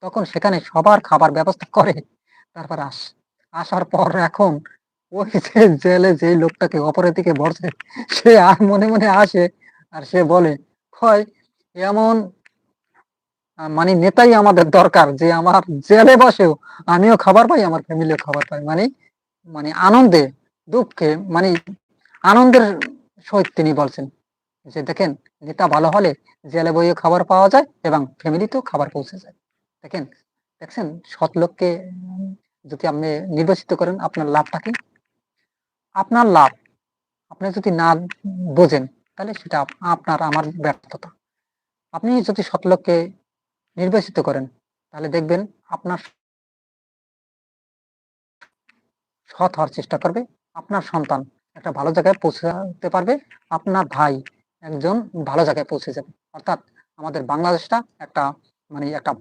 তখন সেখানে সবার খাবার ব্যবস্থা করে তারপর আসার পর এখন ওই যে জেলে যেই লোকটাকে অপরের দিকে বলছে সে আর মনে, মনে আসে আর সে বলে, কয় এমন মানে নেতাই আমাদের দরকার যে আমার জেলে বসেও আমিও খাবার পাই, আমার ফ্যামিলিও খাবার পায়। মানে মানে আনন্দে, দুঃখে মানে আনন্দের সহিত তিনি বলছেন যে, "দেখেন নেতা ভালো হলে জেলে বইয়ে খাবার পাওয়া যায় এবং ফ্যামিলিতেও খাবার পৌঁছে যায়।" দেখেন, দেখছেন সৎ লোককে যদি আপনি নির্বাচিত করেন আপনার লাভটা কি? আপনার লাভ। আপনি যদি না বোঝেন তাহলে সেটা আপনার আমার ব্যর্থতা। আপনি যদি সৎ লোককে নির্বাচিত করেন তাহলে দেখবেন আপনার সৎ হওয়ার চেষ্টা করবে। আপনার সন্তান একটা ভালো জায়গায় পৌঁছাতে পারবে। আপনার ভাই একজন ভালো জায়গায় পৌঁছে যাবে। অর্থাৎ আমাদের বাংলাদেশটা একটা মানে একটা